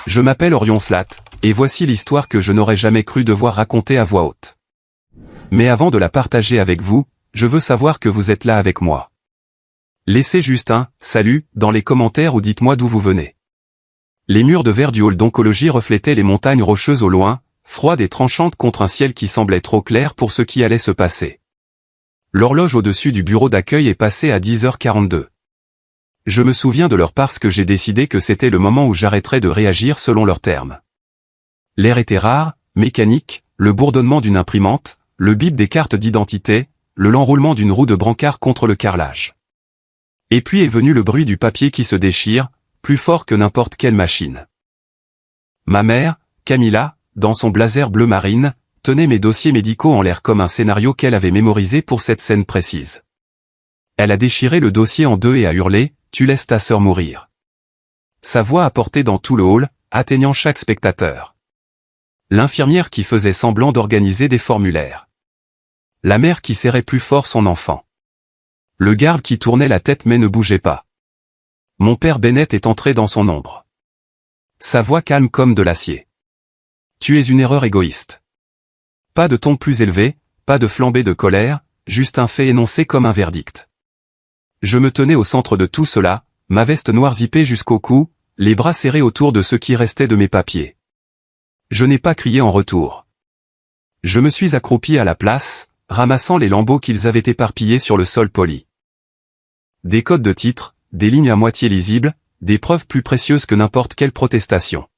Je m'appelle Orion Slat, et voici l'histoire que je n'aurais jamais cru devoir raconter à voix haute. Mais avant de la partager avec vous, je veux savoir que vous êtes là avec moi. Laissez juste un « salut » dans les commentaires ou dites-moi d'où vous venez. Les murs de verre du hall d'oncologie reflétaient les montagnes rocheuses au loin, froides et tranchantes contre un ciel qui semblait trop clair pour ce qui allait se passer. L'horloge au-dessus du bureau d'accueil est passée à 10h42. Je me souviens de l'heure parce que j'ai décidé que c'était le moment où j'arrêterais de réagir selon leurs termes. L'air était rare, mécanique, le bourdonnement d'une imprimante, le bip des cartes d'identité, le lent roulement d'une roue de brancard contre le carrelage. Et puis est venu le bruit du papier qui se déchire, plus fort que n'importe quelle machine. Ma mère, Camilla, dans son blazer bleu marine, tenait mes dossiers médicaux en l'air comme un scénario qu'elle avait mémorisé pour cette scène précise. Elle a déchiré le dossier en deux et a hurlé « Tu laisses ta sœur mourir ». Sa voix a porté dans tout le hall, atteignant chaque spectateur. L'infirmière qui faisait semblant d'organiser des formulaires. La mère qui serrait plus fort son enfant. Le garde qui tournait la tête mais ne bougeait pas. Mon père Bennett est entré dans son ombre. Sa voix calme comme de l'acier. « Tu es une erreur égoïste. » Pas de ton plus élevé, pas de flambée de colère, juste un fait énoncé comme un verdict. Je me tenais au centre de tout cela, ma veste noire zippée jusqu'au cou, les bras serrés autour de ce qui restait de mes papiers. Je n'ai pas crié en retour. Je me suis accroupi à la place, ramassant les lambeaux qu'ils avaient éparpillés sur le sol poli. Des codes de titre, des lignes à moitié lisibles, des preuves plus précieuses que n'importe quelle protestation.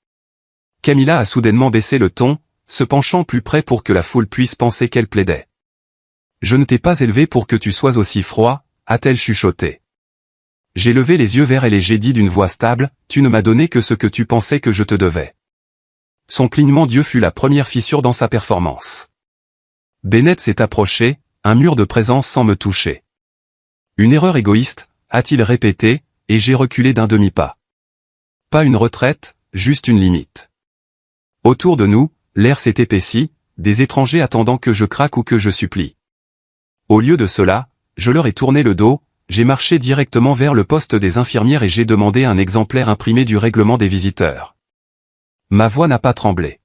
Camilla a soudainement baissé le ton, se penchant plus près pour que la foule puisse penser qu'elle plaidait. « Je ne t'ai pas élevé pour que tu sois aussi froid », a-t-elle chuchoté. J'ai levé les yeux vers elle et j'ai dit d'une voix stable, « Tu ne m'as donné que ce que tu pensais que je te devais. » Son clignement d'yeux fut la première fissure dans sa performance. Bennett s'est approché, un mur de présence sans me toucher. Une erreur égoïste, a-t-il répété, et j'ai reculé d'un demi-pas. Pas une retraite, juste une limite. Autour de nous, l'air s'est épaissi, des étrangers attendant que je craque ou que je supplie. Au lieu de cela, je leur ai tourné le dos, j'ai marché directement vers le poste des infirmières et j'ai demandé un exemplaire imprimé du règlement des visiteurs. Ma voix n'a pas tremblé.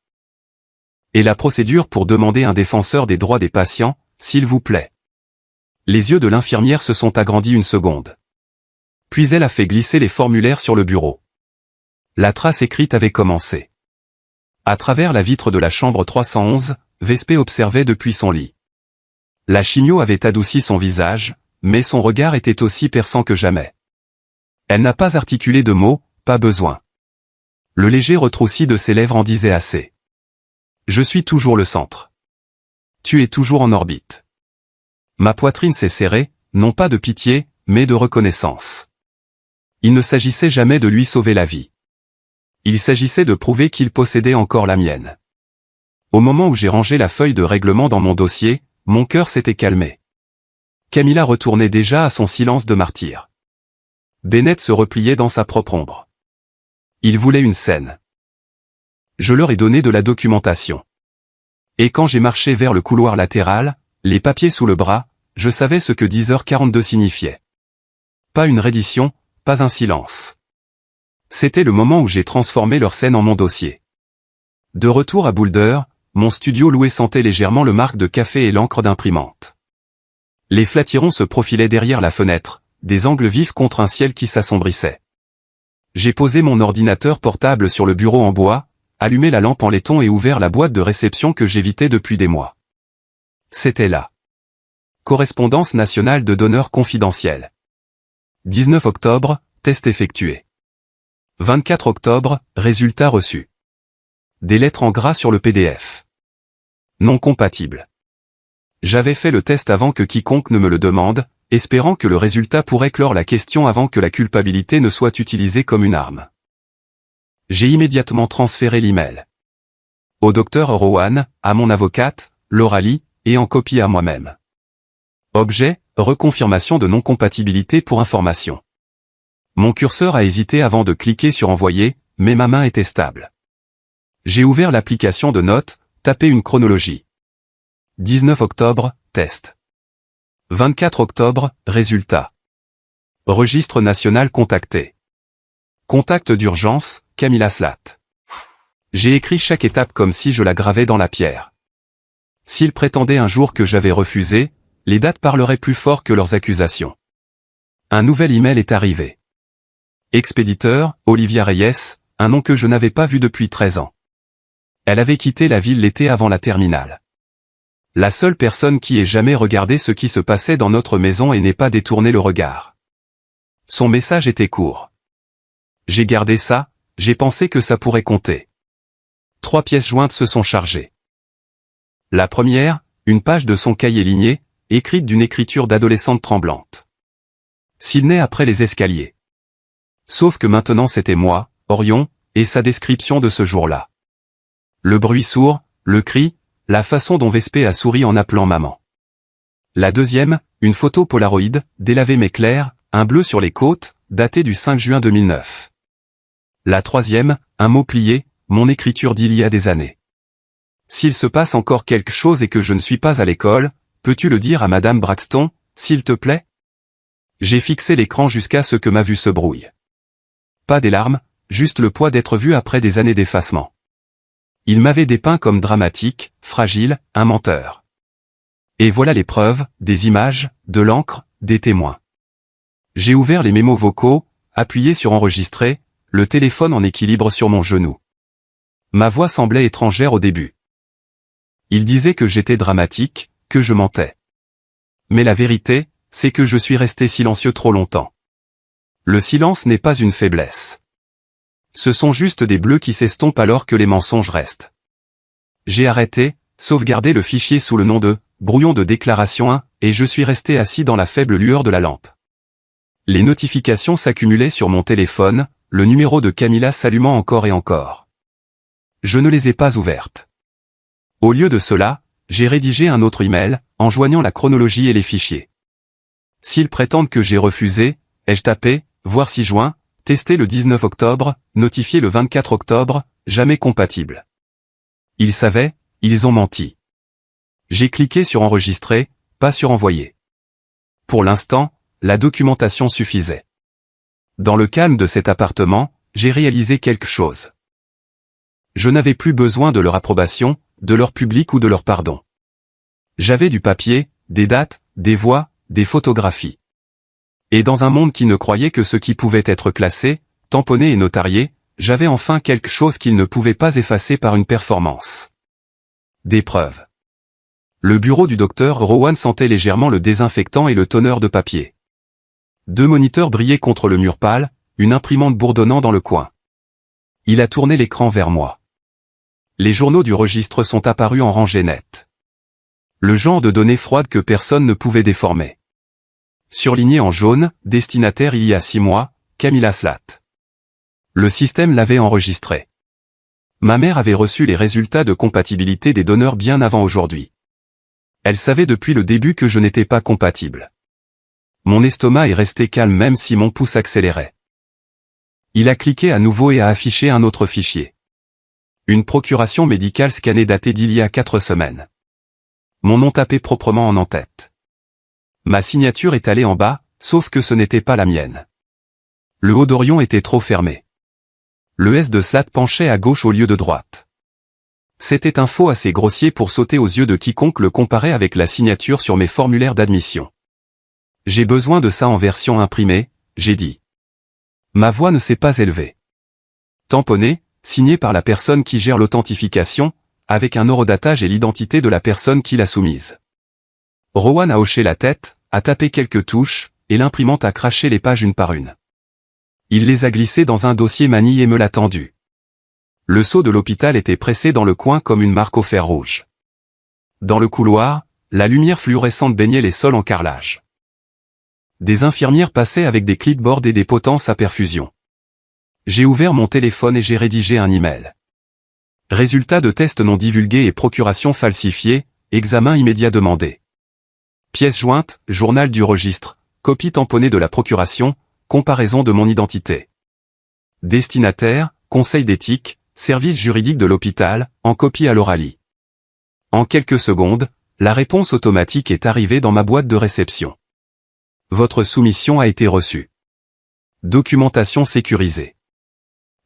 Et la procédure pour demander un défenseur des droits des patients, s'il vous plaît. Les yeux de l'infirmière se sont agrandis une seconde. Puis elle a fait glisser les formulaires sur le bureau. La trace écrite avait commencé. À travers la vitre de la chambre 311, Vespé observait depuis son lit. La chimio avait adouci son visage, mais son regard était aussi perçant que jamais. Elle n'a pas articulé de mots, pas besoin. Le léger retroussi de ses lèvres en disait assez. Je suis toujours le centre. Tu es toujours en orbite. Ma poitrine s'est serrée, non pas de pitié, mais de reconnaissance. Il ne s'agissait jamais de lui sauver la vie. Il s'agissait de prouver qu'il possédait encore la mienne. Au moment où j'ai rangé la feuille de règlement dans mon dossier, mon cœur s'était calmé. Camilla retournait déjà à son silence de martyr. Bennett se repliait dans sa propre ombre. Il voulait une scène. Je leur ai donné de la documentation. Et quand j'ai marché vers le couloir latéral, les papiers sous le bras, je savais ce que 10h42 signifiait. Pas une reddition, pas un silence. C'était le moment où j'ai transformé leur scène en mon dossier. De retour à Boulder, mon studio loué sentait légèrement le marc de café et l'encre d'imprimante. Les flatirons se profilaient derrière la fenêtre, des angles vifs contre un ciel qui s'assombrissait. J'ai posé mon ordinateur portable sur le bureau en bois, allumé la lampe en laiton et ouvert la boîte de réception que j'évitais depuis des mois. C'était là. Correspondance nationale de donneurs confidentiels. 19 octobre, test effectué. 24 octobre, résultat reçu. Des lettres en gras sur le PDF. Non compatible. J'avais fait le test avant que quiconque ne me le demande, espérant que le résultat pourrait clore la question avant que la culpabilité ne soit utilisée comme une arme. J'ai immédiatement transféré l'email. Au docteur Rowan, à mon avocate, Laura Lee, et en copie à moi-même. Objet, reconfirmation de non-compatibilité pour information. Mon curseur a hésité avant de cliquer sur envoyer, mais ma main était stable. J'ai ouvert l'application de notes, tapé une chronologie. 19 octobre, test. 24 octobre, résultat. Registre national contacté. Contact d'urgence, Camilla Slat. J'ai écrit chaque étape comme si je la gravais dans la pierre. S'ils prétendaient un jour que j'avais refusé, les dates parleraient plus fort que leurs accusations. Un nouvel email est arrivé. Expéditeur, Olivia Reyes, un nom que je n'avais pas vu depuis 13 ans. Elle avait quitté la ville l'été avant la terminale. La seule personne qui ait jamais regardé ce qui se passait dans notre maison et n'ait pas détourné le regard. Son message était court. J'ai gardé ça, j'ai pensé que ça pourrait compter. 3 pièces jointes se sont chargées. La première, une page de son cahier ligné, écrite d'une écriture d'adolescente tremblante. Sydney après les escaliers. Sauf que maintenant c'était moi, Orion, et sa description de ce jour-là. Le bruit sourd, le cri, la façon dont Vespé a souri en appelant maman. La deuxième, une photo Polaroid, délavée mais claire, un bleu sur les côtes, datée du 5 juin 2009. La troisième, un mot plié, mon écriture d'il y a des années. S'il se passe encore quelque chose et que je ne suis pas à l'école, peux-tu le dire à Madame Braxton, s'il te plaît? J'ai fixé l'écran jusqu'à ce que ma vue se brouille. Pas des larmes, juste le poids d'être vu après des années d'effacement. Il m'avait dépeint comme dramatique, fragile, un menteur. Et voilà les preuves, des images, de l'encre, des témoins. J'ai ouvert les mémos vocaux, appuyé sur enregistrer, le téléphone en équilibre sur mon genou. Ma voix semblait étrangère au début. Il disait que j'étais dramatique, que je mentais. Mais la vérité, c'est que je suis resté silencieux trop longtemps. Le silence n'est pas une faiblesse. Ce sont juste des bleus qui s'estompent alors que les mensonges restent. J'ai arrêté, sauvegardé le fichier sous le nom de « brouillon de déclaration 1 » et je suis resté assis dans la faible lueur de la lampe. Les notifications s'accumulaient sur mon téléphone, le numéro de Camilla s'allumant encore et encore. Je ne les ai pas ouvertes. Au lieu de cela, j'ai rédigé un autre email, en joignant la chronologie et les fichiers. S'ils prétendent que j'ai refusé, ai-je tapé, voir 6 juin, testé le 19 octobre, notifié le 24 octobre, jamais compatible. Ils savaient, ils ont menti. J'ai cliqué sur enregistrer, pas sur envoyer. Pour l'instant, la documentation suffisait. Dans le calme de cet appartement, j'ai réalisé quelque chose. Je n'avais plus besoin de leur approbation, de leur public ou de leur pardon. J'avais du papier, des dates, des voix, des photographies. Et dans un monde qui ne croyait que ce qui pouvait être classé, tamponné et notarié, j'avais enfin quelque chose qu'ils ne pouvaient pas effacer par une performance. Des preuves. Le bureau du docteur Rowan sentait légèrement le désinfectant et le tonneur de papier. 2 moniteurs brillaient contre le mur pâle, une imprimante bourdonnant dans le coin. Il a tourné l'écran vers moi. Les journaux du registre sont apparus en rangée nette. Le genre de données froides que personne ne pouvait déformer. Surligné en jaune, destinataire il y a 6 mois, Camilla Slat. Le système l'avait enregistré. Ma mère avait reçu les résultats de compatibilité des donneurs bien avant aujourd'hui. Elle savait depuis le début que je n'étais pas compatible. Mon estomac est resté calme même si mon pouce accélérait. Il a cliqué à nouveau et a affiché un autre fichier. Une procuration médicale scannée datée d'il y a 4 semaines. Mon nom tapé proprement en en-tête. Ma signature est allée en bas, sauf que ce n'était pas la mienne. Le haut d'Orion était trop fermé. Le S de Slat penchait à gauche au lieu de droite. C'était un faux assez grossier pour sauter aux yeux de quiconque le comparait avec la signature sur mes formulaires d'admission. J'ai besoin de ça en version imprimée, j'ai dit. Ma voix ne s'est pas élevée. Tamponné, signé par la personne qui gère l'authentification, avec un horodatage et l'identité de la personne qui l'a soumise. Rowan a hoché la tête, a tapé quelques touches, et l'imprimante a craché les pages une par une. Il les a glissées dans un dossier manille et me l'a tendu. Le sceau de l'hôpital était pressé dans le coin comme une marque au fer rouge. Dans le couloir, la lumière fluorescente baignait les sols en carrelage. Des infirmières passaient avec des clipboards et des potences à perfusion. J'ai ouvert mon téléphone et j'ai rédigé un email. Résultat de test non divulgué et procuration falsifiée, examen immédiat demandé. Pièce jointe, journal du registre, copie tamponnée de la procuration, comparaison de mon identité. Destinataire, conseil d'éthique, service juridique de l'hôpital, en copie à l'Oralie. En quelques secondes, la réponse automatique est arrivée dans ma boîte de réception. Votre soumission a été reçue. Documentation sécurisée.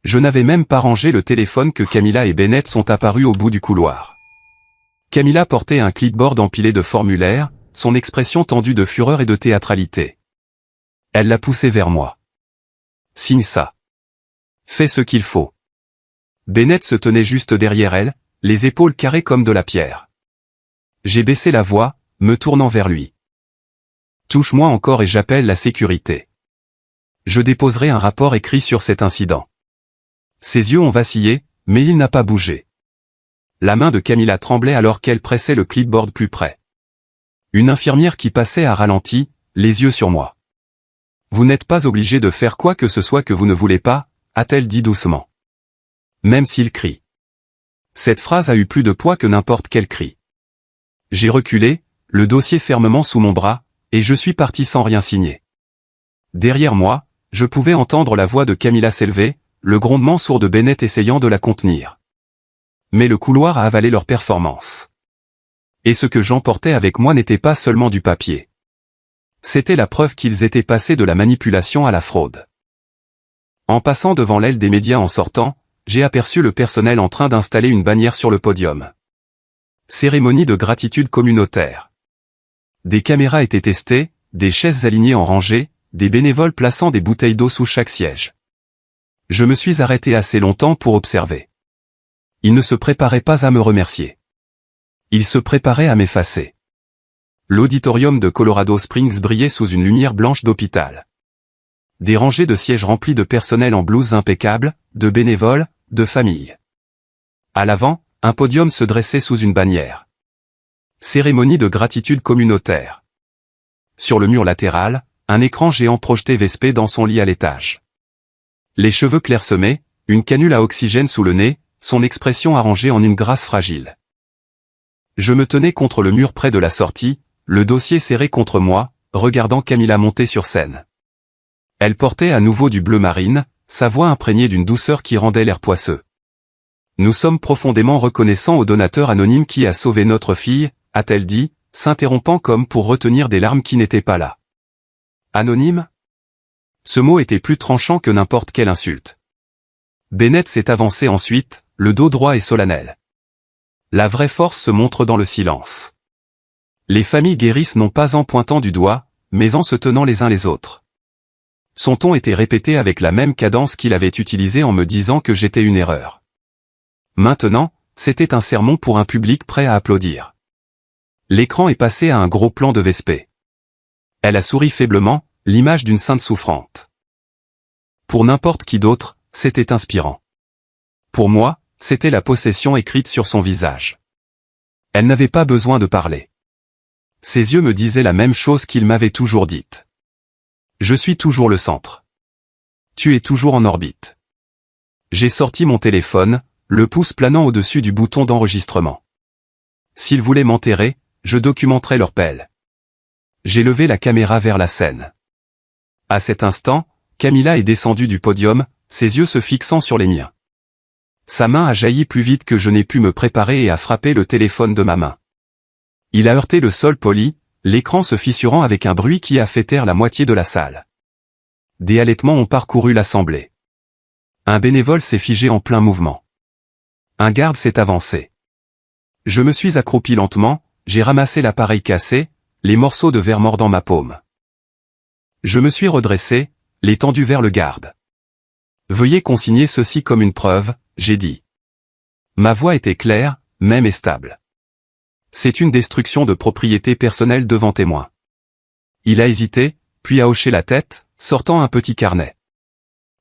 Je n'avais même pas rangé le téléphone que Camilla et Bennett sont apparus au bout du couloir. Camilla portait un clipboard empilé de formulaires, son expression tendue de fureur et de théâtralité. Elle l'a poussé vers moi. Signe ça. Fais ce qu'il faut. Bennett se tenait juste derrière elle, les épaules carrées comme de la pierre. J'ai baissé la voix, me tournant vers lui. Touche-moi encore et j'appelle la sécurité. Je déposerai un rapport écrit sur cet incident. Ses yeux ont vacillé, mais il n'a pas bougé. La main de Camilla tremblait alors qu'elle pressait le clipboard plus près. Une infirmière qui passait à ralenti, les yeux sur moi. Vous n'êtes pas obligé de faire quoi que ce soit que vous ne voulez pas, a-t-elle dit doucement. Même s'il crie. Cette phrase a eu plus de poids que n'importe quel cri. J'ai reculé, le dossier fermement sous mon bras, et je suis parti sans rien signer. Derrière moi, je pouvais entendre la voix de Camilla s'élever, le grondement sourd de Bennett essayant de la contenir. Mais le couloir a avalé leur performance. Et ce que j'emportais avec moi n'était pas seulement du papier. C'était la preuve qu'ils étaient passés de la manipulation à la fraude. En passant devant l'aile des médias en sortant, j'ai aperçu le personnel en train d'installer une bannière sur le podium. Cérémonie de gratitude communautaire. Des caméras étaient testées, des chaises alignées en rangée, des bénévoles plaçant des bouteilles d'eau sous chaque siège. Je me suis arrêté assez longtemps pour observer. Ils ne se préparaient pas à me remercier. Ils se préparaient à m'effacer. L'auditorium de Colorado Springs brillait sous une lumière blanche d'hôpital. Des rangées de sièges remplis de personnel en blouse impeccable, de bénévoles, de familles. À l'avant, un podium se dressait sous une bannière. Cérémonie de gratitude communautaire. Sur le mur latéral, un écran géant projetait Vespé dans son lit à l'étage. Les cheveux clairsemés, une canule à oxygène sous le nez, son expression arrangée en une grâce fragile. Je me tenais contre le mur près de la sortie, le dossier serré contre moi, regardant Camilla monter sur scène. Elle portait à nouveau du bleu marine, sa voix imprégnée d'une douceur qui rendait l'air poisseux. Nous sommes profondément reconnaissants au donateur anonyme qui a sauvé notre fille, a-t-elle dit, s'interrompant comme pour retenir des larmes qui n'étaient pas là. Anonyme ? Ce mot était plus tranchant que n'importe quelle insulte. Bennett s'est avancé ensuite, le dos droit et solennel. La vraie force se montre dans le silence. Les familles guérissent non pas en pointant du doigt, mais en se tenant les uns les autres. Son ton était répété avec la même cadence qu'il avait utilisée en me disant que j'étais une erreur. Maintenant, c'était un sermon pour un public prêt à applaudir. L'écran est passé à un gros plan de Vespé. Elle a souri faiblement, l'image d'une sainte souffrante. Pour n'importe qui d'autre, c'était inspirant. Pour moi, c'était la possession écrite sur son visage. Elle n'avait pas besoin de parler. Ses yeux me disaient la même chose qu'ils m'avaient toujours dite. Je suis toujours le centre. Tu es toujours en orbite. J'ai sorti mon téléphone, le pouce planant au-dessus du bouton d'enregistrement. S'ils voulaient m'enterrer, je documenterais leur pelle. J'ai levé la caméra vers la scène. À cet instant, Camilla est descendue du podium, ses yeux se fixant sur les miens. Sa main a jailli plus vite que je n'ai pu me préparer et a frappé le téléphone de ma main. Il a heurté le sol poli, l'écran se fissurant avec un bruit qui a fait taire la moitié de la salle. Des halètements ont parcouru l'assemblée. Un bénévole s'est figé en plein mouvement. Un garde s'est avancé. Je me suis accroupi lentement, j'ai ramassé l'appareil cassé, les morceaux de verre mordant ma paume. Je me suis redressé, les tendus vers le garde. Veuillez consigner ceci comme une preuve, j'ai dit. Ma voix était claire, même et stable. C'est une destruction de propriété personnelle devant témoin. Il a hésité, puis a hoché la tête, sortant un petit carnet.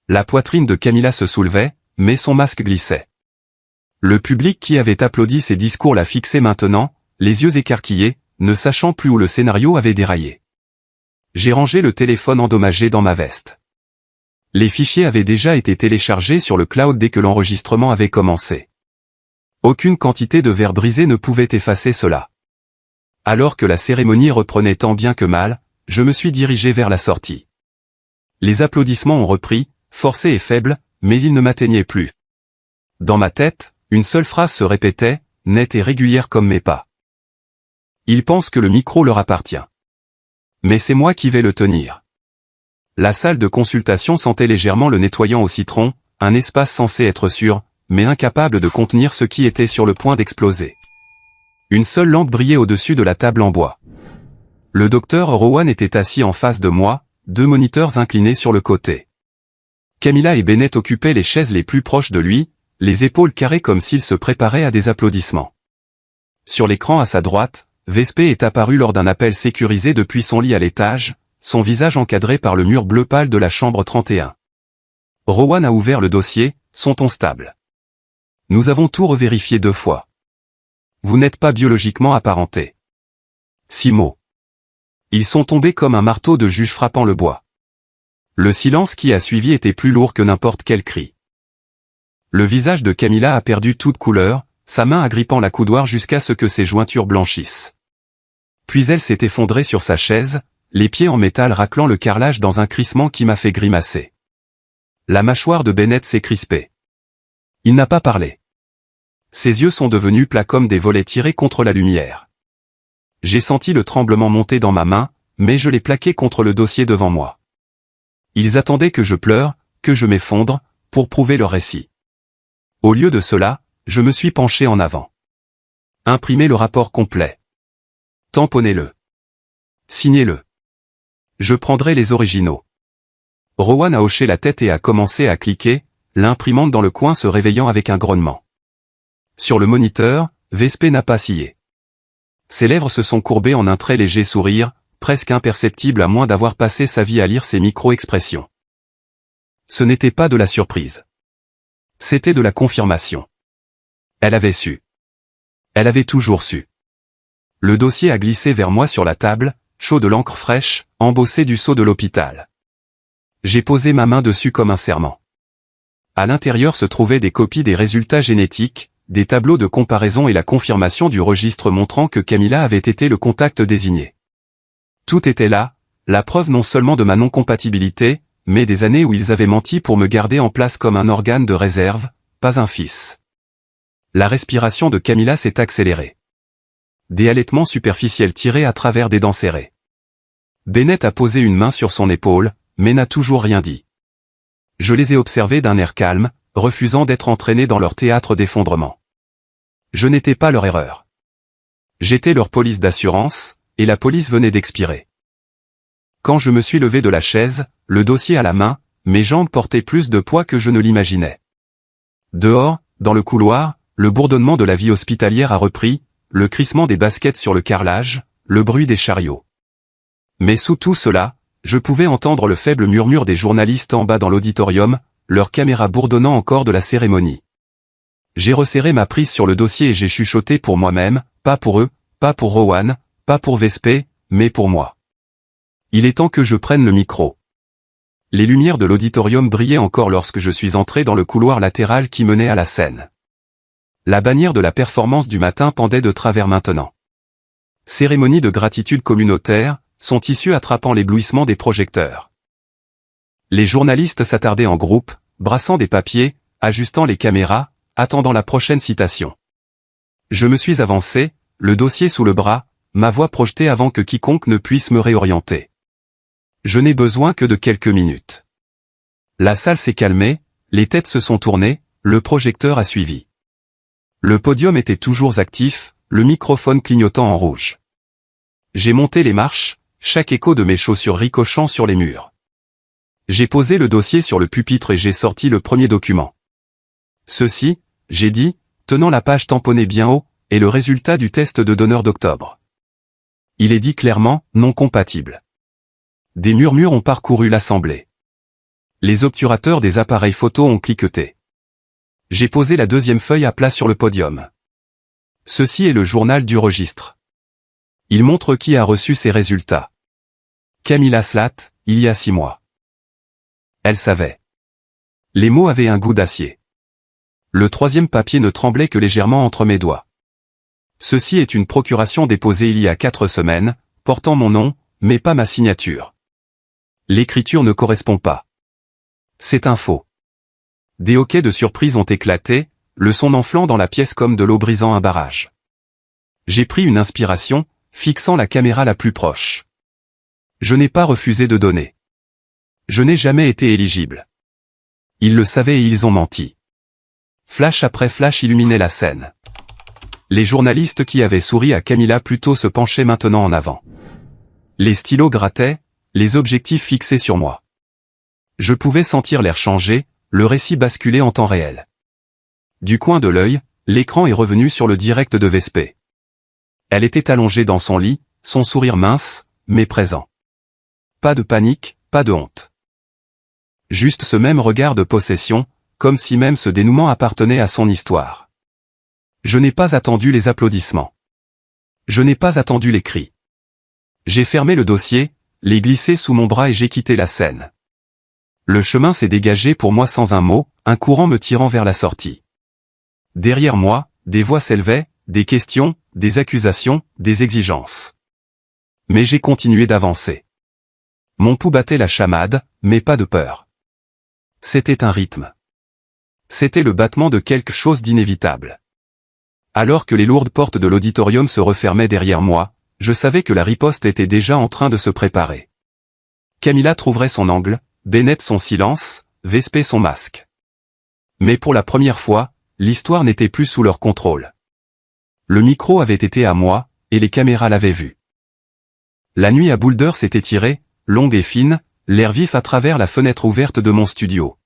La poitrine de Camilla se soulevait, mais son masque glissait. Le public qui avait applaudi ses discours la fixait maintenant, les yeux écarquillés, ne sachant plus où le scénario avait déraillé. J'ai rangé le téléphone endommagé dans ma veste. Les fichiers avaient déjà été téléchargés sur le cloud dès que l'enregistrement avait commencé. Aucune quantité de verre brisé ne pouvait effacer cela. Alors que la cérémonie reprenait tant bien que mal, je me suis dirigé vers la sortie. Les applaudissements ont repris, forcés et faibles, mais ils ne m'atteignaient plus. Dans ma tête, une seule phrase se répétait, nette et régulière comme mes pas. Ils pensent que le micro leur appartient. Mais c'est moi qui vais le tenir. La salle de consultation sentait légèrement le nettoyant au citron, un espace censé être sûr, mais incapable de contenir ce qui était sur le point d'exploser. Une seule lampe brillait au-dessus de la table en bois. Le docteur Rowan était assis en face de moi, deux moniteurs inclinés sur le côté. Camilla et Bennett occupaient les chaises les plus proches de lui, les épaules carrées comme s'ils se préparaient à des applaudissements. Sur l'écran à sa droite, Vespé est apparu lors d'un appel sécurisé depuis son lit à l'étage, son visage encadré par le mur bleu pâle de la chambre 31. Rowan a ouvert le dossier, son ton stable. Nous avons tout revérifié 2 fois. Vous n'êtes pas biologiquement apparentés. 6 mots. Ils sont tombés comme un marteau de juge frappant le bois. Le silence qui a suivi était plus lourd que n'importe quel cri. Le visage de Camilla a perdu toute couleur, sa main agrippant la coudoir jusqu'à ce que ses jointures blanchissent. Puis elle s'est effondrée sur sa chaise, les pieds en métal raclant le carrelage dans un crissement qui m'a fait grimacer. La mâchoire de Bennett s'est crispée. Il n'a pas parlé. Ses yeux sont devenus plats comme des volets tirés contre la lumière. J'ai senti le tremblement monter dans ma main, mais je l'ai plaqué contre le dossier devant moi. Ils attendaient que je pleure, que je m'effondre, pour prouver leur récit. Au lieu de cela, je me suis penché en avant. Imprimez le rapport complet. Tamponnez-le. Signez-le. Je prendrai les originaux. Rowan a hoché la tête et a commencé à cliquer, l'imprimante dans le coin se réveillant avec un grognement. Sur le moniteur, Vespé n'a pas scié. Ses lèvres se sont courbées en un très léger sourire, presque imperceptible à moins d'avoir passé sa vie à lire ses micro-expressions. Ce n'était pas de la surprise. C'était de la confirmation. Elle avait su. Elle avait toujours su. Le dossier a glissé vers moi sur la table, chaud de l'encre fraîche, embossé du sceau de l'hôpital. J'ai posé ma main dessus comme un serment. À l'intérieur se trouvaient des copies des résultats génétiques, des tableaux de comparaison et la confirmation du registre montrant que Camilla avait été le contact désigné. Tout était là, la preuve non seulement de ma non-compatibilité, mais des années où ils avaient menti pour me garder en place comme un organe de réserve, pas un fils. La respiration de Camilla s'est accélérée. Des halètements superficiels tirés à travers des dents serrées. Bennett a posé une main sur son épaule, mais n'a toujours rien dit. Je les ai observés d'un air calme, refusant d'être entraînés dans leur théâtre d'effondrement. Je n'étais pas leur erreur. J'étais leur police d'assurance, et la police venait d'expirer. Quand je me suis levé de la chaise, le dossier à la main, mes jambes portaient plus de poids que je ne l'imaginais. Dehors, dans le couloir, le bourdonnement de la vie hospitalière a repris, le crissement des baskets sur le carrelage, le bruit des chariots. Mais sous tout cela, je pouvais entendre le faible murmure des journalistes en bas dans l'auditorium, leurs caméras bourdonnant encore de la cérémonie. J'ai resserré ma prise sur le dossier et j'ai chuchoté pour moi-même, pas pour eux, pas pour Rowan, pas pour Vespé, mais pour moi. Il est temps que je prenne le micro. Les lumières de l'auditorium brillaient encore lorsque je suis entré dans le couloir latéral qui menait à la scène. La bannière de la performance du matin pendait de travers maintenant. Cérémonie de gratitude communautaire, son tissu attrapant l'éblouissement des projecteurs. Les journalistes s'attardaient en groupe, brassant des papiers, ajustant les caméras, attendant la prochaine citation. Je me suis avancé, le dossier sous le bras, ma voix projetée avant que quiconque ne puisse me réorienter. Je n'ai besoin que de quelques minutes. La salle s'est calmée, les têtes se sont tournées, le projecteur a suivi. Le podium était toujours actif, le microphone clignotant en rouge. J'ai monté les marches, chaque écho de mes chaussures ricochant sur les murs. J'ai posé le dossier sur le pupitre et j'ai sorti le premier document. Ceci, j'ai dit, tenant la page tamponnée bien haut, est le résultat du test de donneur d'octobre. Il est dit clairement, non compatible. Des murmures ont parcouru l'assemblée. Les obturateurs des appareils photo ont cliqueté. J'ai posé la deuxième feuille à plat sur le podium. Ceci est le journal du registre. Il montre qui a reçu ces résultats. Camilla Slatt, il y a 6 mois. Elle savait. Les mots avaient un goût d'acier. Le troisième papier ne tremblait que légèrement entre mes doigts. Ceci est une procuration déposée il y a 4 semaines, portant mon nom, mais pas ma signature. L'écriture ne correspond pas. C'est un faux. Des hoquets de surprise ont éclaté, le son enflant dans la pièce comme de l'eau brisant un barrage. J'ai pris une inspiration, fixant la caméra la plus proche. Je n'ai pas refusé de donner. Je n'ai jamais été éligible. Ils le savaient et ils ont menti. Flash après flash illuminait la scène. Les journalistes qui avaient souri à Camilla plus tôt se penchaient maintenant en avant. Les stylos grattaient, les objectifs fixés sur moi. Je pouvais sentir l'air changer, le récit basculer en temps réel. Du coin de l'œil, l'écran est revenu sur le direct de Vespé. Elle était allongée dans son lit, son sourire mince, mais présent. Pas de panique, pas de honte. Juste ce même regard de possession, comme si même ce dénouement appartenait à son histoire. Je n'ai pas attendu les applaudissements. Je n'ai pas attendu les cris. J'ai fermé le dossier, l'ai glissé sous mon bras et j'ai quitté la scène. Le chemin s'est dégagé pour moi sans un mot, un courant me tirant vers la sortie. Derrière moi, des voix s'élevaient, des questions, des accusations, des exigences. Mais j'ai continué d'avancer. Mon pouls battait la chamade, mais pas de peur. C'était un rythme. C'était le battement de quelque chose d'inévitable. Alors que les lourdes portes de l'auditorium se refermaient derrière moi, je savais que la riposte était déjà en train de se préparer. Camilla trouverait son angle, Bennett son silence, Vespé son masque. Mais pour la première fois, l'histoire n'était plus sous leur contrôle. Le micro avait été à moi, et les caméras l'avaient vu. La nuit à Boulder s'était tirée, longue et fine, l'air vif à travers la fenêtre ouverte de mon studio.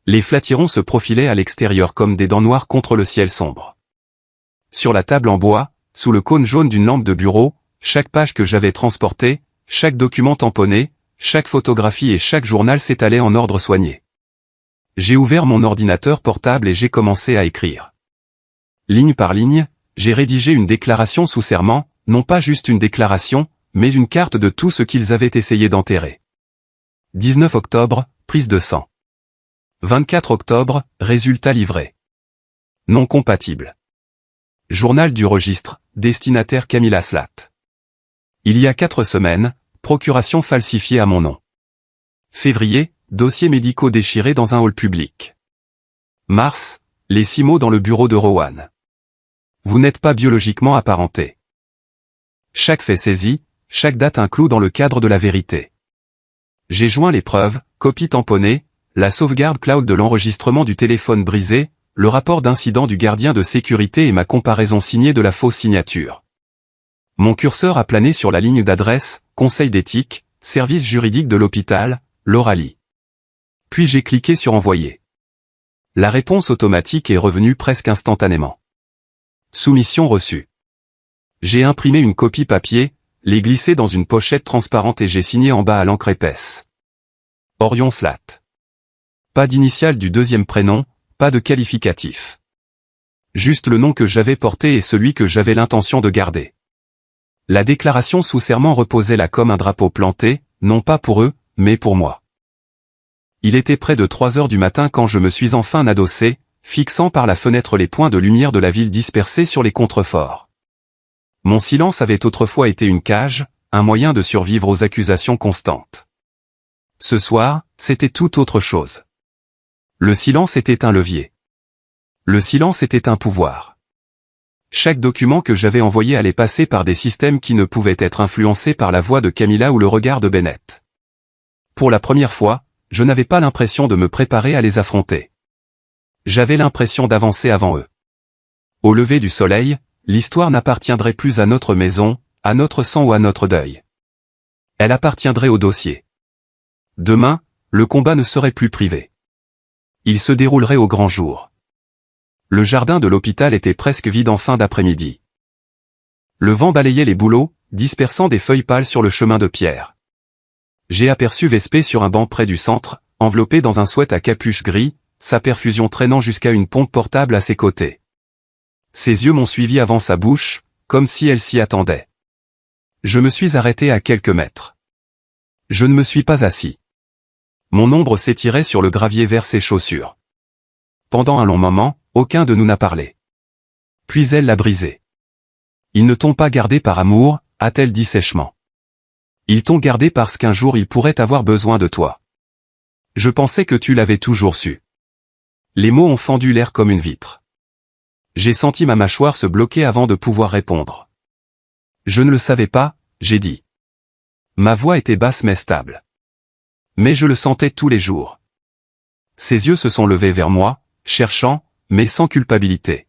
Les Flatiron se profilaient à l'extérieur comme des dents noires contre le ciel sombre. Sur la table en bois, sous le cône jaune d'une lampe de bureau, chaque page que j'avais transportée, chaque document tamponné, chaque photographie et chaque journal s'étalait en ordre soigné. J'ai ouvert mon ordinateur portable et j'ai commencé à écrire. Ligne par ligne, j'ai rédigé une déclaration sous serment, non pas juste une déclaration, mais une carte de tout ce qu'ils avaient essayé d'enterrer. 19 octobre, prise de sang. 24 octobre, résultat livré. Non compatible. Journal du registre, destinataire Camilla Slat. Il y a 4 semaines, procuration falsifiée à mon nom. Février, dossiers médicaux déchirés dans un hall public. Mars, les 6 mots dans le bureau de Rowan. Vous n'êtes pas biologiquement apparenté. Chaque fait saisi, chaque date un clou dans le cadre de la vérité. J'ai joint les preuves, copie tamponnée, la sauvegarde cloud de l'enregistrement du téléphone brisé, le rapport d'incident du gardien de sécurité et ma comparaison signée de la fausse signature. Mon curseur a plané sur la ligne d'adresse, conseil d'éthique, service juridique de l'hôpital, l'Oralie. Puis j'ai cliqué sur envoyer. La réponse automatique est revenue presque instantanément. Soumission reçue. J'ai imprimé une copie papier, l'ai glissée dans une pochette transparente et j'ai signé en bas à l'encre épaisse. Orion Slat. Pas d'initiale du deuxième prénom, pas de qualificatif. Juste le nom que j'avais porté et celui que j'avais l'intention de garder. La déclaration sous serment reposait là comme un drapeau planté, non pas pour eux, mais pour moi. Il était près de 3 heures du matin quand je me suis enfin adossé, fixant par la fenêtre les points de lumière de la ville dispersés sur les contreforts. Mon silence avait autrefois été une cage, un moyen de survivre aux accusations constantes. Ce soir, c'était tout autre chose. Le silence était un levier. Le silence était un pouvoir. Chaque document que j'avais envoyé allait passer par des systèmes qui ne pouvaient être influencés par la voix de Camilla ou le regard de Bennett. Pour la première fois, je n'avais pas l'impression de me préparer à les affronter. J'avais l'impression d'avancer avant eux. Au lever du soleil, l'histoire n'appartiendrait plus à notre maison, à notre sang ou à notre deuil. Elle appartiendrait au dossier. Demain, le combat ne serait plus privé. Il se déroulerait au grand jour. Le jardin de l'hôpital était presque vide en fin d'après-midi. Le vent balayait les bouleaux, dispersant des feuilles pâles sur le chemin de pierre. J'ai aperçu Vespé sur un banc près du centre, enveloppé dans un sweat à capuche gris, sa perfusion traînant jusqu'à une pompe portable à ses côtés. Ses yeux m'ont suivi avant sa bouche, comme si elle s'y attendait. Je me suis arrêté à quelques mètres. Je ne me suis pas assis. Mon ombre s'étirait sur le gravier vers ses chaussures. Pendant un long moment, aucun de nous n'a parlé. Puis elle l'a brisé. Ils ne t'ont pas gardé par amour, a-t-elle dit sèchement. Ils t'ont gardé parce qu'un jour ils pourraient avoir besoin de toi. Je pensais que tu l'avais toujours su. Les mots ont fendu l'air comme une vitre. J'ai senti ma mâchoire se bloquer avant de pouvoir répondre. Je ne le savais pas, j'ai dit. Ma voix était basse mais stable. Mais je le sentais tous les jours. Ses yeux se sont levés vers moi, cherchant, mais sans culpabilité.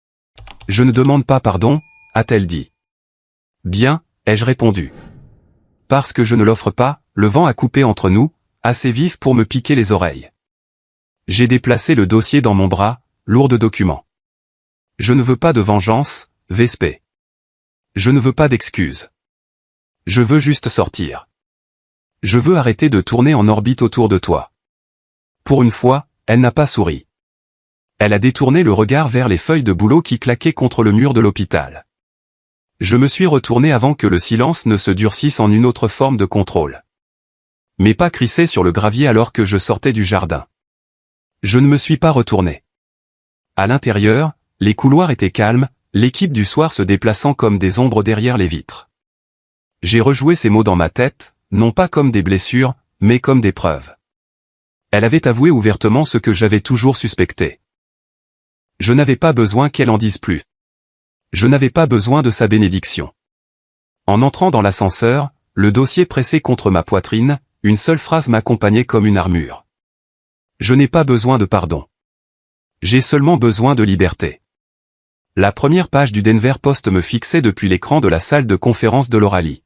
« Je ne demande pas pardon, a-t-elle dit. « Bien, ai-je répondu. Parce que je ne l'offre pas, le vent a coupé entre nous, assez vif pour me piquer les oreilles. J'ai déplacé le dossier dans mon bras, lourd de documents. Je ne veux pas de vengeance, Vespé. Je ne veux pas d'excuses. Je veux juste sortir. Je veux arrêter de tourner en orbite autour de toi. » Pour une fois, elle n'a pas souri. Elle a détourné le regard vers les feuilles de bouleau qui claquaient contre le mur de l'hôpital. Je me suis retourné avant que le silence ne se durcisse en une autre forme de contrôle. Mes pas crissaient sur le gravier alors que je sortais du jardin. Je ne me suis pas retourné. À l'intérieur, les couloirs étaient calmes, l'équipe du soir se déplaçant comme des ombres derrière les vitres. J'ai rejoué ces mots dans ma tête, non pas comme des blessures, mais comme des preuves. Elle avait avoué ouvertement ce que j'avais toujours suspecté. Je n'avais pas besoin qu'elle en dise plus. Je n'avais pas besoin de sa bénédiction. En entrant dans l'ascenseur, le dossier pressé contre ma poitrine, une seule phrase m'accompagnait comme une armure. Je n'ai pas besoin de pardon. J'ai seulement besoin de liberté. La première page du Denver Post me fixait depuis l'écran de la salle de conférence de l'Oralie.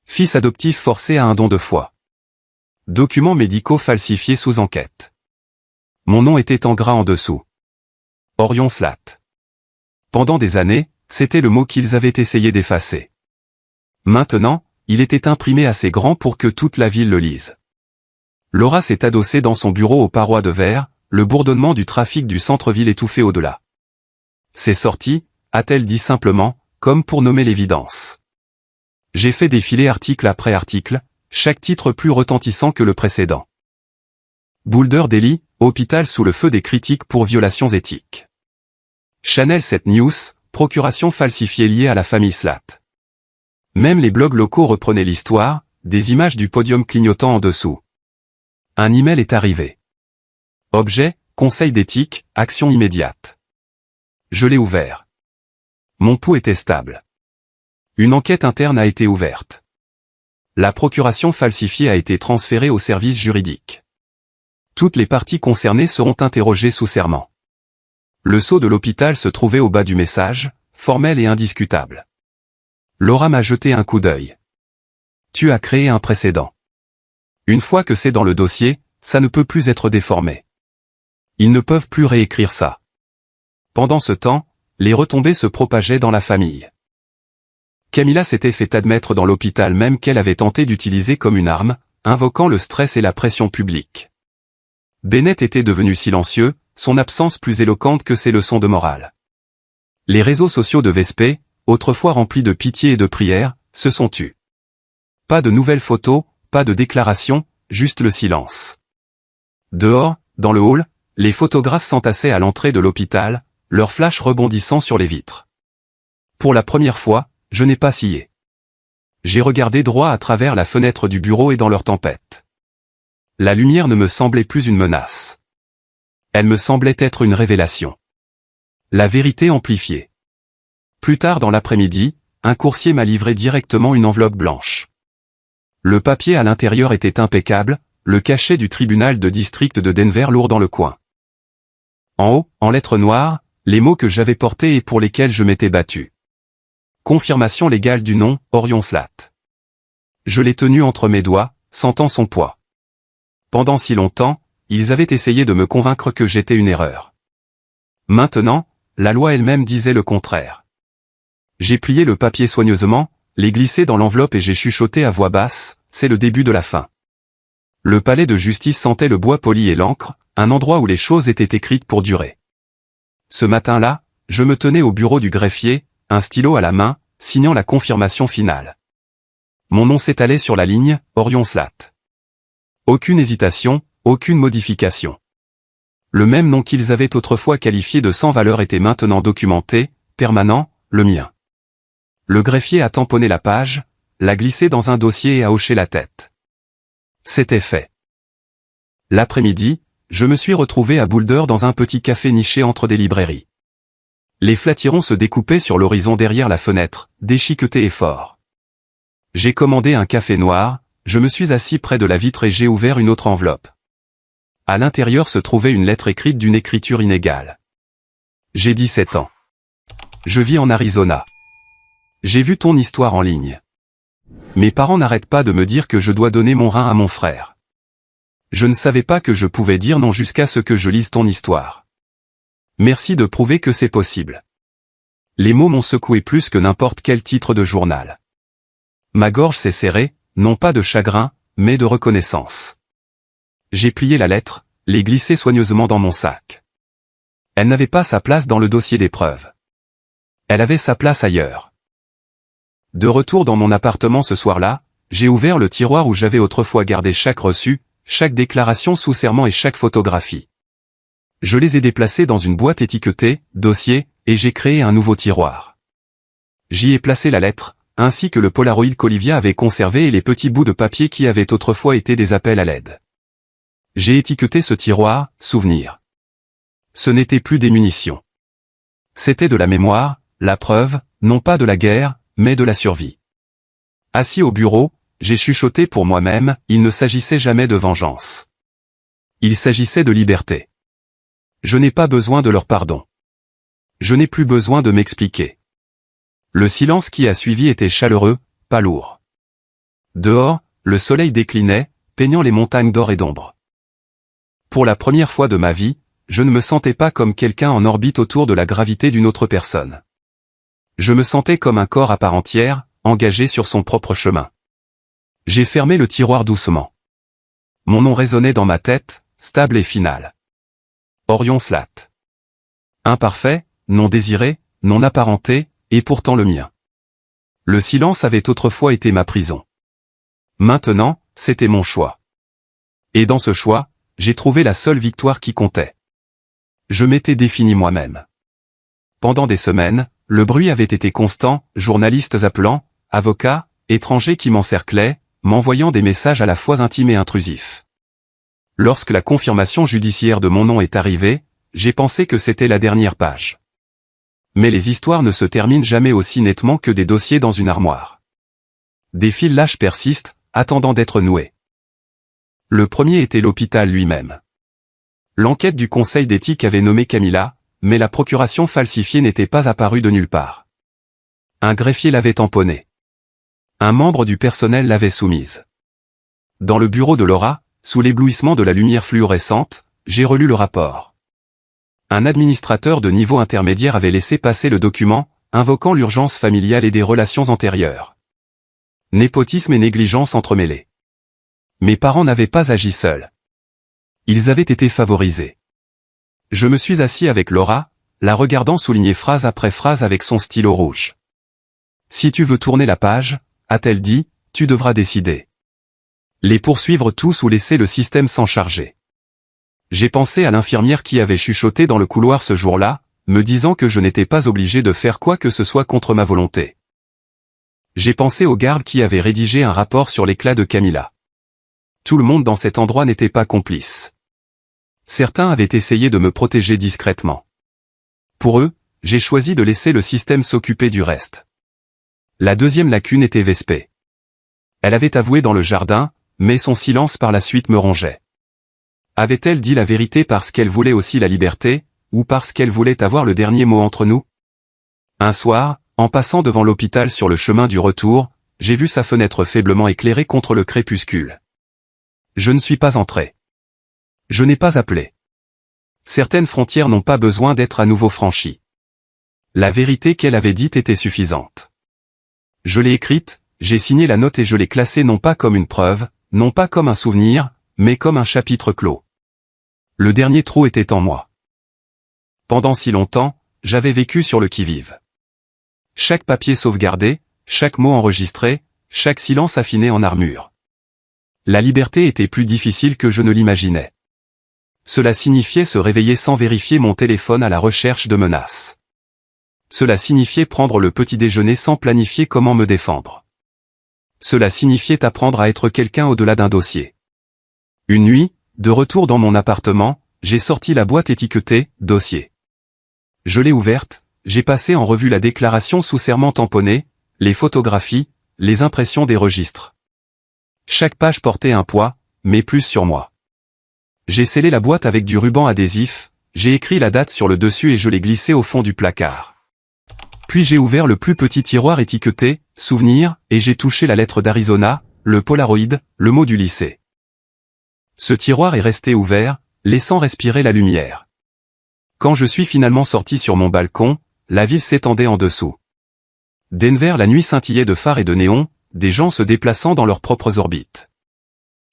Fils adoptif forcé à un don de foie. Documents médicaux falsifiés sous enquête. Mon nom était en gras en dessous. Orion Slat. Pendant des années, c'était le mot qu'ils avaient essayé d'effacer. Maintenant, il était imprimé assez grand pour que toute la ville le lise. Laura s'est adossée dans son bureau aux parois de verre, le bourdonnement du trafic du centre-ville étouffé au-delà. C'est sorti, a-t-elle dit simplement, comme pour nommer l'évidence. J'ai fait défiler article après article, chaque titre plus retentissant que le précédent. Boulder Daily, hôpital sous le feu des critiques pour violations éthiques. Channel 7 News, procuration falsifiée liée à la famille Slat. Même les blogs locaux reprenaient l'histoire, des images du podium clignotant en dessous. Un email est arrivé. Objet, conseil d'éthique, action immédiate. Je l'ai ouvert. Mon pouls était stable. Une enquête interne a été ouverte. La procuration falsifiée a été transférée au service juridique. Toutes les parties concernées seront interrogées sous serment. Le sceau de l'hôpital se trouvait au bas du message, formel et indiscutable. Laura m'a jeté un coup d'œil. Tu as créé un précédent. Une fois que c'est dans le dossier, ça ne peut plus être déformé. Ils ne peuvent plus réécrire ça. Pendant ce temps, les retombées se propageaient dans la famille. Camilla s'était fait admettre dans l'hôpital même qu'elle avait tenté d'utiliser comme une arme, invoquant le stress et la pression publique. Bennett était devenu silencieux, son absence plus éloquente que ses leçons de morale. Les réseaux sociaux de Vespé, autrefois remplis de pitié et de prières, se sont tus. Pas de nouvelles photos, pas de déclarations, juste le silence. Dehors, dans le hall, les photographes s'entassaient à l'entrée de l'hôpital, leurs flashs rebondissant sur les vitres. Pour la première fois, je n'ai pas scié. J'ai regardé droit à travers la fenêtre du bureau et dans leur tempête. La lumière ne me semblait plus une menace. Elle me semblait être une révélation. La vérité amplifiée. Plus tard dans l'après-midi, un coursier m'a livré directement une enveloppe blanche. Le papier à l'intérieur était impeccable, le cachet du tribunal de district de Denver lourd dans le coin. En haut, en lettres noires, les mots que j'avais portés et pour lesquels je m'étais battu. Confirmation légale du nom, Orion Slat. Je l'ai tenu entre mes doigts, sentant son poids. Pendant si longtemps, ils avaient essayé de me convaincre que j'étais une erreur. Maintenant, la loi elle-même disait le contraire. J'ai plié le papier soigneusement, l'ai glissé dans l'enveloppe et j'ai chuchoté à voix basse, c'est le début de la fin. Le palais de justice sentait le bois poli et l'encre, un endroit où les choses étaient écrites pour durer. Ce matin-là, je me tenais au bureau du greffier, un stylo à la main, signant la confirmation finale. Mon nom s'étalait sur la ligne, Orion Slat. Aucune hésitation, aucune modification. Le même nom qu'ils avaient autrefois qualifié de sans valeur était maintenant documenté, permanent, le mien. Le greffier a tamponné la page, l'a glissé dans un dossier et a hoché la tête. C'était fait. L'après-midi, je me suis retrouvé à Boulder dans un petit café niché entre des librairies. Les Flatirons se découpaient sur l'horizon derrière la fenêtre, déchiquetés et forts. J'ai commandé un café noir, je me suis assis près de la vitre et j'ai ouvert une autre enveloppe. À l'intérieur se trouvait une lettre écrite d'une écriture inégale. J'ai 17 ans. Je vis en Arizona. J'ai vu ton histoire en ligne. Mes parents n'arrêtent pas de me dire que je dois donner mon rein à mon frère. Je ne savais pas que je pouvais dire non jusqu'à ce que je lise ton histoire. Merci de prouver que c'est possible. Les mots m'ont secoué plus que n'importe quel titre de journal. Ma gorge s'est serrée, non pas de chagrin, mais de reconnaissance. J'ai plié la lettre, l'ai glissée soigneusement dans mon sac. Elle n'avait pas sa place dans le dossier d'épreuve. Elle avait sa place ailleurs. De retour dans mon appartement ce soir-là, j'ai ouvert le tiroir où j'avais autrefois gardé chaque reçu, chaque déclaration sous serment et chaque photographie. Je les ai déplacés dans une boîte étiquetée, dossier, et j'ai créé un nouveau tiroir. J'y ai placé la lettre, ainsi que le Polaroid qu'Olivia avait conservé et les petits bouts de papier qui avaient autrefois été des appels à l'aide. J'ai étiqueté ce tiroir, souvenir. Ce n'était plus des munitions. C'était de la mémoire, la preuve, non pas de la guerre, mais de la survie. Assis au bureau, j'ai chuchoté pour moi-même, il ne s'agissait jamais de vengeance. Il s'agissait de liberté. Je n'ai pas besoin de leur pardon. Je n'ai plus besoin de m'expliquer. Le silence qui a suivi était chaleureux, pas lourd. Dehors, le soleil déclinait, peignant les montagnes d'or et d'ombre. Pour la première fois de ma vie, je ne me sentais pas comme quelqu'un en orbite autour de la gravité d'une autre personne. Je me sentais comme un corps à part entière, engagé sur son propre chemin. J'ai fermé le tiroir doucement. Mon nom résonnait dans ma tête, stable et final. Orion Slat. Imparfait, non désiré, non apparenté, et pourtant le mien. Le silence avait autrefois été ma prison. Maintenant, c'était mon choix. Et dans ce choix, j'ai trouvé la seule victoire qui comptait. Je m'étais défini moi-même. Pendant des semaines, le bruit avait été constant, journalistes appelant, avocats, étrangers qui m'encerclaient, m'envoyant des messages à la fois intimes et intrusifs. Lorsque la confirmation judiciaire de mon nom est arrivée, j'ai pensé que c'était la dernière page. Mais les histoires ne se terminent jamais aussi nettement que des dossiers dans une armoire. Des fils lâches persistent, attendant d'être noués. Le premier était l'hôpital lui-même. L'enquête du conseil d'éthique avait nommé Camilla, mais la procuration falsifiée n'était pas apparue de nulle part. Un greffier l'avait tamponnée. Un membre du personnel l'avait soumise. Dans le bureau de Laura, sous l'éblouissement de la lumière fluorescente, j'ai relu le rapport. Un administrateur de niveau intermédiaire avait laissé passer le document, invoquant l'urgence familiale et des relations antérieures. Népotisme et négligence entremêlés. Mes parents n'avaient pas agi seuls. Ils avaient été favorisés. Je me suis assis avec Laura, la regardant souligner phrase après phrase avec son stylo rouge. Si tu veux tourner la page, a-t-elle dit, tu devras décider. Les poursuivre tous ou laisser le système s'en charger. J'ai pensé à l'infirmière qui avait chuchoté dans le couloir ce jour-là, me disant que je n'étais pas obligé de faire quoi que ce soit contre ma volonté. J'ai pensé au garde qui avait rédigé un rapport sur l'éclat de Camilla. Tout le monde dans cet endroit n'était pas complice. Certains avaient essayé de me protéger discrètement. Pour eux, j'ai choisi de laisser le système s'occuper du reste. La deuxième lacune était Vespé. Elle avait avoué dans le jardin, mais son silence par la suite me rongeait. Avait-elle dit la vérité parce qu'elle voulait aussi la liberté, ou parce qu'elle voulait avoir le dernier mot entre nous? Un soir, en passant devant l'hôpital sur le chemin du retour, j'ai vu sa fenêtre faiblement éclairée contre le crépuscule. Je ne suis pas entré. Je n'ai pas appelé. Certaines frontières n'ont pas besoin d'être à nouveau franchies. La vérité qu'elle avait dite était suffisante. Je l'ai écrite, j'ai signé la note et je l'ai classée non pas comme une preuve, non pas comme un souvenir, mais comme un chapitre clos. Le dernier trou était en moi. Pendant si longtemps, j'avais vécu sur le qui-vive. Chaque papier sauvegardé, chaque mot enregistré, chaque silence affiné en armure. La liberté était plus difficile que je ne l'imaginais. Cela signifiait se réveiller sans vérifier mon téléphone à la recherche de menaces. Cela signifiait prendre le petit déjeuner sans planifier comment me défendre. Cela signifiait apprendre à être quelqu'un au-delà d'un dossier. Une nuit, de retour dans mon appartement, j'ai sorti la boîte étiquetée « Dossier ». Je l'ai ouverte, j'ai passé en revue la déclaration sous serment tamponnée, les photographies, les impressions des registres. Chaque page portait un poids, mais plus sur moi. J'ai scellé la boîte avec du ruban adhésif, j'ai écrit la date sur le dessus et je l'ai glissé au fond du placard. Puis j'ai ouvert le plus petit tiroir étiqueté « Souvenir » et j'ai touché la lettre d'Arizona, le Polaroid, le mot du lycée. Ce tiroir est resté ouvert, laissant respirer la lumière. Quand je suis finalement sorti sur mon balcon, la ville s'étendait en dessous. Denver, la nuit scintillait de phares et de néons, des gens se déplaçant dans leurs propres orbites.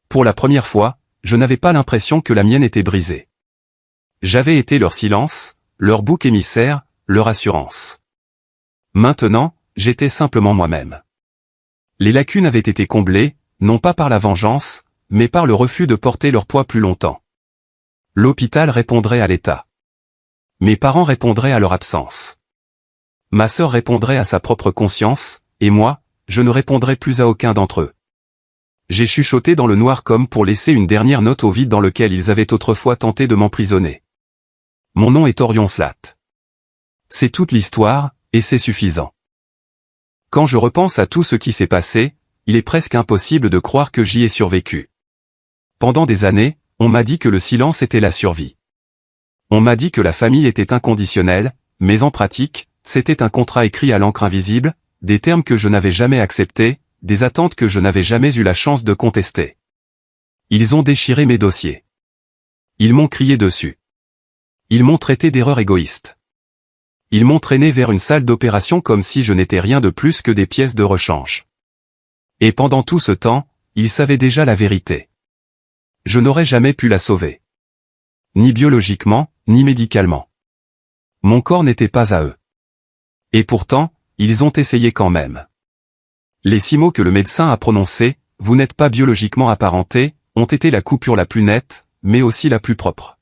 Pour la première fois, je n'avais pas l'impression que la mienne était brisée. J'avais été leur silence, leur bouc émissaire, leur assurance. Maintenant, j'étais simplement moi-même. Les lacunes avaient été comblées, non pas par la vengeance, mais par le refus de porter leur poids plus longtemps. L'hôpital répondrait à l'État. Mes parents répondraient à leur absence. Ma sœur répondrait à sa propre conscience, et moi, je ne répondrais plus à aucun d'entre eux. J'ai chuchoté dans le noir comme pour laisser une dernière note au vide dans lequel ils avaient autrefois tenté de m'emprisonner. Mon nom est Orion Slat. C'est toute l'histoire, et c'est suffisant. Quand je repense à tout ce qui s'est passé, il est presque impossible de croire que j'y ai survécu. Pendant des années, on m'a dit que le silence était la survie. On m'a dit que la famille était inconditionnelle, mais en pratique, c'était un contrat écrit à l'encre invisible, des termes que je n'avais jamais acceptés, des attentes que je n'avais jamais eu la chance de contester. Ils ont déchiré mes dossiers. Ils m'ont crié dessus. Ils m'ont traité d'erreur égoïste. Ils m'ont traîné vers une salle d'opération comme si je n'étais rien de plus que des pièces de rechange. Et pendant tout ce temps, ils savaient déjà la vérité. Je n'aurais jamais pu la sauver. Ni biologiquement, ni médicalement. Mon corps n'était pas à eux. Et pourtant, ils ont essayé quand même. Les 6 mots que le médecin a prononcés, « Vous n'êtes pas biologiquement apparenté », ont été la coupure la plus nette, mais aussi la plus propre.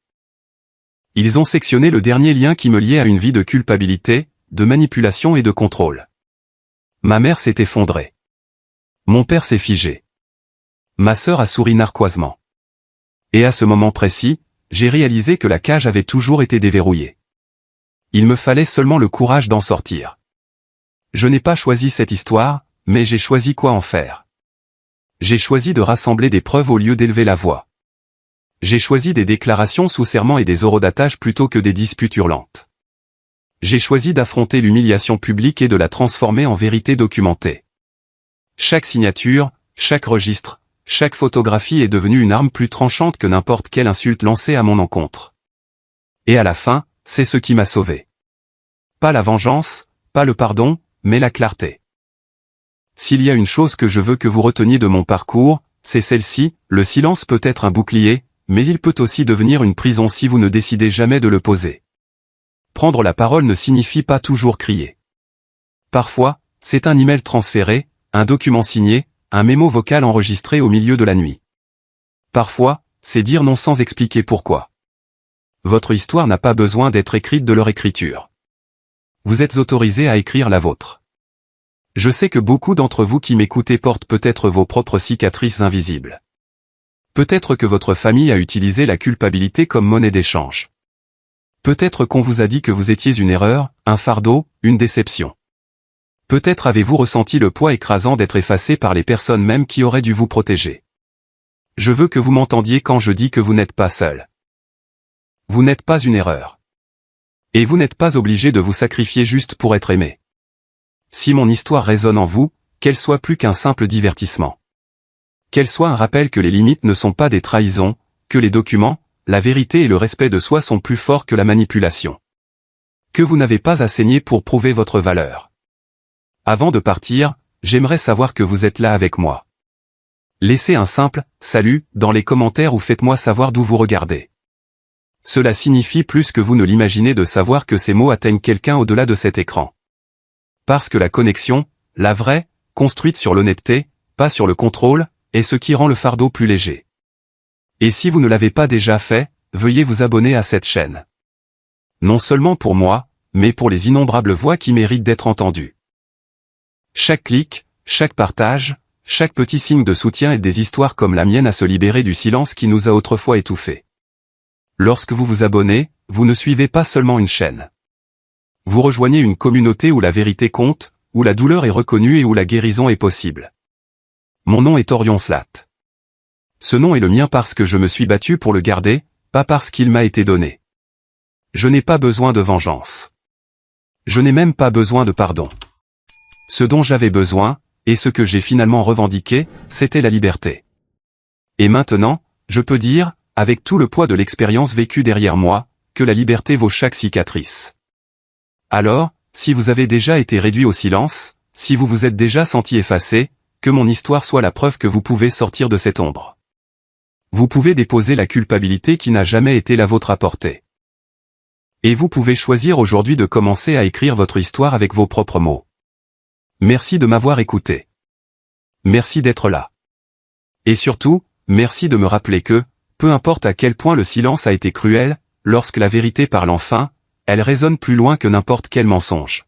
Ils ont sectionné le dernier lien qui me liait à une vie de culpabilité, de manipulation et de contrôle. Ma mère s'est effondrée. Mon père s'est figé. Ma sœur a souri narquoisement. Et à ce moment précis, j'ai réalisé que la cage avait toujours été déverrouillée. Il me fallait seulement le courage d'en sortir. Je n'ai pas choisi cette histoire, mais j'ai choisi quoi en faire. J'ai choisi de rassembler des preuves au lieu d'élever la voix. J'ai choisi des déclarations sous serment et des horodatage plutôt que des disputes hurlantes. J'ai choisi d'affronter l'humiliation publique et de la transformer en vérité documentée. Chaque signature, chaque registre, chaque photographie est devenue une arme plus tranchante que n'importe quelle insulte lancée à mon encontre. Et à la fin, c'est ce qui m'a sauvé. Pas la vengeance, pas le pardon, mais la clarté. S'il y a une chose que je veux que vous reteniez de mon parcours, c'est celle-ci, le silence peut être un bouclier, mais il peut aussi devenir une prison si vous ne décidez jamais de le poser. Prendre la parole ne signifie pas toujours crier. Parfois, c'est un email transféré, un document signé, un mémo vocal enregistré au milieu de la nuit. Parfois, c'est dire non sans expliquer pourquoi. Votre histoire n'a pas besoin d'être écrite de leur écriture. Vous êtes autorisé à écrire la vôtre. Je sais que beaucoup d'entre vous qui m'écoutez portent peut-être vos propres cicatrices invisibles. Peut-être que votre famille a utilisé la culpabilité comme monnaie d'échange. Peut-être qu'on vous a dit que vous étiez une erreur, un fardeau, une déception. Peut-être avez-vous ressenti le poids écrasant d'être effacé par les personnes même qui auraient dû vous protéger. Je veux que vous m'entendiez quand je dis que vous n'êtes pas seul. Vous n'êtes pas une erreur. Et vous n'êtes pas obligé de vous sacrifier juste pour être aimé. Si mon histoire résonne en vous, qu'elle soit plus qu'un simple divertissement. Qu'elle soit un rappel que les limites ne sont pas des trahisons, que les documents, la vérité et le respect de soi sont plus forts que la manipulation. Que vous n'avez pas à saigner pour prouver votre valeur. Avant de partir, j'aimerais savoir que vous êtes là avec moi. Laissez un simple « salut » dans les commentaires ou faites-moi savoir d'où vous regardez. Cela signifie plus que vous ne l'imaginez de savoir que ces mots atteignent quelqu'un au-delà de cet écran. Parce que la connexion, la vraie, construite sur l'honnêteté, pas sur le contrôle, est ce qui rend le fardeau plus léger. Et si vous ne l'avez pas déjà fait, veuillez vous abonner à cette chaîne. Non seulement pour moi, mais pour les innombrables voix qui méritent d'être entendues. Chaque clic, chaque partage, chaque petit signe de soutien aide des histoires comme la mienne à se libérer du silence qui nous a autrefois étouffés. Lorsque vous vous abonnez, vous ne suivez pas seulement une chaîne. Vous rejoignez une communauté où la vérité compte, où la douleur est reconnue et où la guérison est possible. Mon nom est Orion Slat. Ce nom est le mien parce que je me suis battu pour le garder, pas parce qu'il m'a été donné. Je n'ai pas besoin de vengeance. Je n'ai même pas besoin de pardon. Ce dont j'avais besoin, et ce que j'ai finalement revendiqué, c'était la liberté. Et maintenant, je peux dire, avec tout le poids de l'expérience vécue derrière moi, que la liberté vaut chaque cicatrice. Alors, si vous avez déjà été réduit au silence, si vous vous êtes déjà senti effacé, que mon histoire soit la preuve que vous pouvez sortir de cette ombre. Vous pouvez déposer la culpabilité qui n'a jamais été la vôtre à porter. Et vous pouvez choisir aujourd'hui de commencer à écrire votre histoire avec vos propres mots. Merci de m'avoir écouté. Merci d'être là. Et surtout, merci de me rappeler que, peu importe à quel point le silence a été cruel, lorsque la vérité parle enfin, elle résonne plus loin que n'importe quel mensonge.